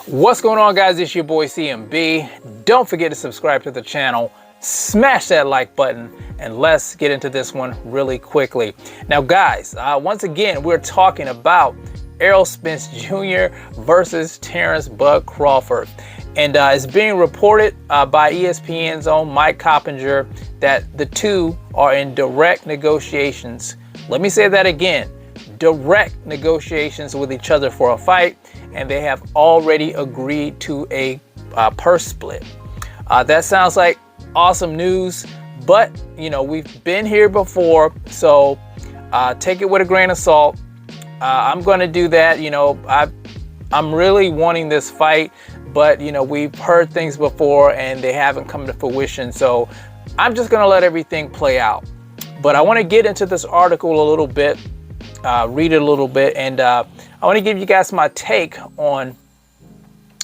What's going on, guys? It's your boy CMB. Don't forget to subscribe to the channel, smash that like button, and let's get into this one really quickly. Now guys, once again, we're talking about Errol Spence Jr. versus Terence "Bud" Crawford. And it's being reported by ESPN's own Mike Coppinger that the two are in direct negotiations. Let me say that again. Direct negotiations with each other for a fight, and they have already agreed to a purse split. That sounds like awesome news, but you know, we've been here before, so take it with a grain of salt. I'm going to do that. You know, I'm really wanting this fight, but you know, we've heard things before and they haven't come to fruition, so I'm just going to let everything play out. But I want to get into this article a little bit, read it a little bit, and I want to give you guys my take on,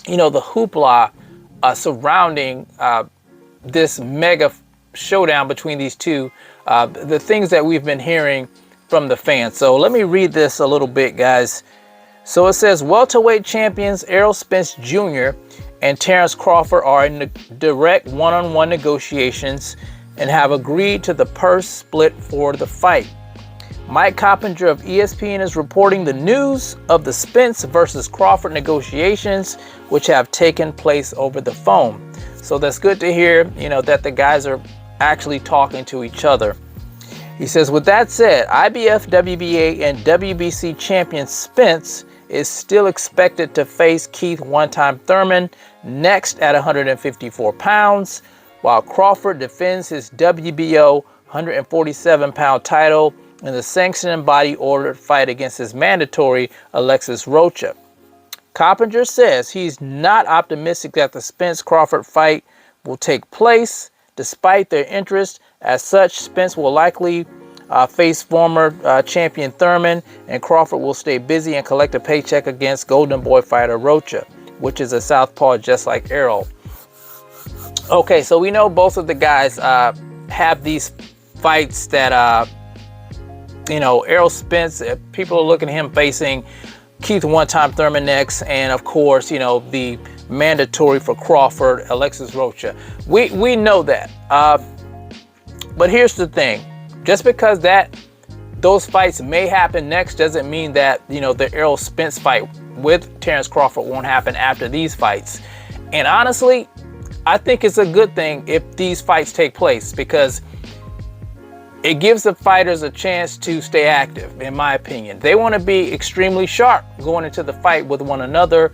you know, the hoopla surrounding this mega showdown between these two, the things that we've been hearing from the fans. So let me read this a little bit, guys. So it says, welterweight champions Errol Spence Jr. and Terence Crawford are in direct one-on-one negotiations and have agreed to the purse split for the fight. Mike Coppinger of ESPN is reporting the news of the Spence versus Crawford negotiations, which have taken place over the phone. So that's good to hear, you know, that the guys are actually talking to each other. He says, with that said, IBF, WBA, and WBC champion Spence is still expected to face Keith "one-time" Thurman next at 154 pounds, while Crawford defends his WBO 147-pound title in the sanctioned and body-ordered fight against his mandatory Alexis Rocha. Coppinger says he's not optimistic that the Spence-Crawford fight will take place, despite their interest. As such, Spence will likely face former champion Thurman, and Crawford will stay busy and collect a paycheck against Golden Boy fighter Rocha, which is a southpaw just like Errol. Okay, so we know both of the guys have these fights that, you know, Errol Spence, people are looking at him facing Keith "one-time" Thurman next, and of course, you know, the mandatory for Crawford, Alexis Rocha. We know that. But here's the thing. Just because those fights may happen next doesn't mean that, you know, the Errol Spence fight with Terence Crawford won't happen after these fights. And honestly, I think it's a good thing if these fights take place, because it gives the fighters a chance to stay active, in my opinion. They want to be extremely sharp going into the fight with one another.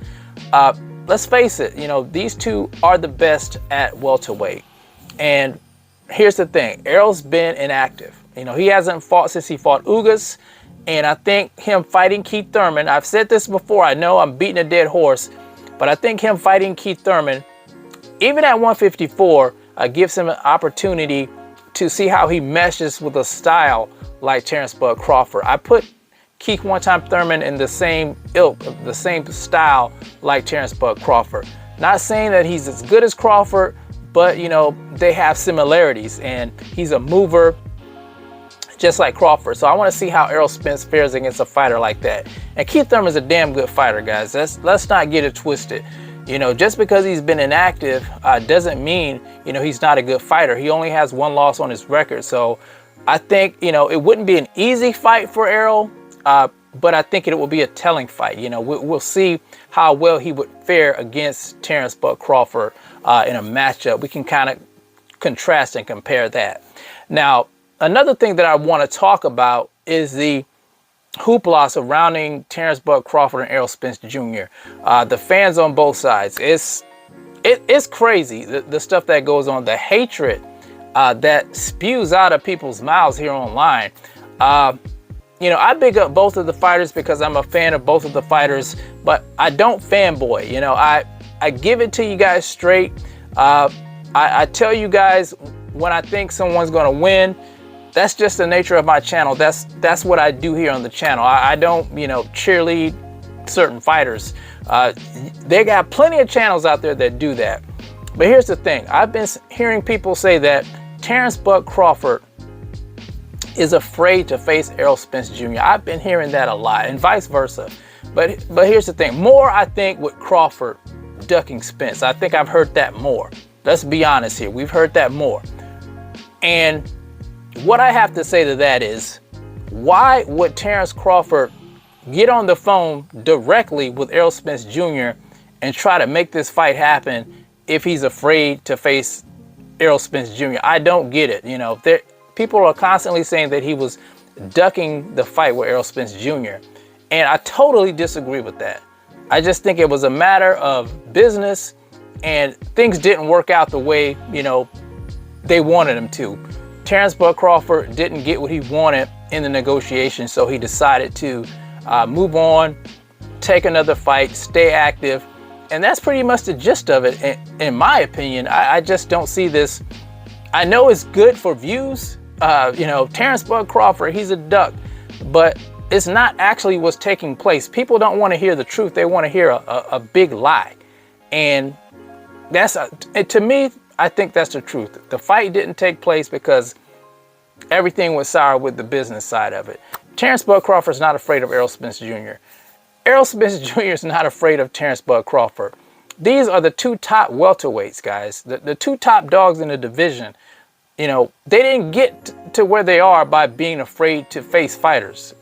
Let's face it, you know, these two are the best at welterweight. And here's the thing, Errol's been inactive. You know, he hasn't fought since he fought Ugas, and I think him fighting Keith Thurman, I've said this before, I know I'm beating a dead horse, but I think him fighting Keith Thurman, even at 154, gives him an opportunity to see how he meshes with a style like Terence "Bud" Crawford. I put Keith "one-time" Thurman in the same ilk, the same style like Terence "Bud" Crawford. Not saying that he's as good as Crawford, but you know, they have similarities, and he's a mover just like Crawford. So I want to see how Errol Spence fares against a fighter like that. And Keith Thurman's a damn good fighter, guys. Let's not get it twisted. You know, just because he's been inactive doesn't mean, you know, he's not a good fighter. He only has one loss on his record. So I think, you know, it wouldn't be an easy fight for Errol, but I think it will be a telling fight. You know, we'll see how well he would fare against Terence "Bud" Crawford in a matchup. We can kind of contrast and compare that. Now, another thing that I want to talk about is the hoopla surrounding Terence "Bud" Crawford and Errol Spence Jr. The fans on both sides, it's crazy, the stuff that goes on, the hatred that spews out of people's mouths here online. You know, I big up both of the fighters because I'm a fan of both of the fighters, but I don't fanboy. You know, I give it to you guys straight. I tell you guys when I think someone's going to win. That's just the nature of my channel. That's what I do here on the channel. I don't, you know, cheerlead certain fighters. They got plenty of channels out there that do that. But here's the thing. I've been hearing people say that Terence "Bud" Crawford is afraid to face Errol Spence Jr. I've been hearing that a lot, and vice versa. But here's the thing. More, I think, with Crawford ducking Spence. I think I've heard that more. Let's be honest here. We've heard that more. And what I have to say to that is, why would Terence Crawford get on the phone directly with Errol Spence Jr. and try to make this fight happen if he's afraid to face Errol Spence Jr.? I don't get it. You know, people are constantly saying that he was ducking the fight with Errol Spence Jr. And I totally disagree with that. I just think it was a matter of business, and things didn't work out the way, you know, they wanted them to. Terence Bud Crawford didn't get what he wanted in the negotiation, so he decided to move on, take another fight, stay active. And that's pretty much the gist of it. In my opinion, I just don't see this. I know it's good for views. You know, Terence Bud Crawford, he's a duck, but it's not actually what's taking place. People don't want to hear the truth. They want to hear a big lie. And that's, to me, I think that's the truth. The fight didn't take place because everything was sour with the business side of it. Terence Bud Crawford's not afraid of Errol Spence Jr. Errol Spence Jr. is not afraid of Terence Bud Crawford. These are the two top welterweights, guys. The two top dogs in the division. You know, they didn't get to where they are by being afraid to face fighters.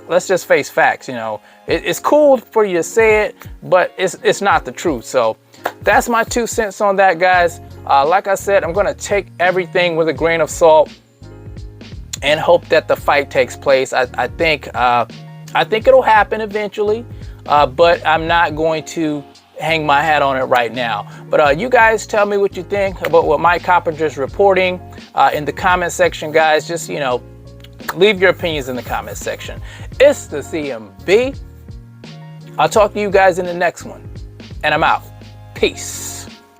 Let's just face facts. You know, it's cool for you to say it, but it's not the truth. So that's my 2 cents on that, guys. Like I said, I'm going to take everything with a grain of salt and hope that the fight takes place. I think it'll happen eventually, but I'm not going to hang my hat on it right now. But you guys tell me what you think about what Mike Coppinger's reporting in the comment section, guys. Just, you know, leave your opinions in the comment section. It's the CMB. I'll talk to you guys in the next one, and I'm out. Peace.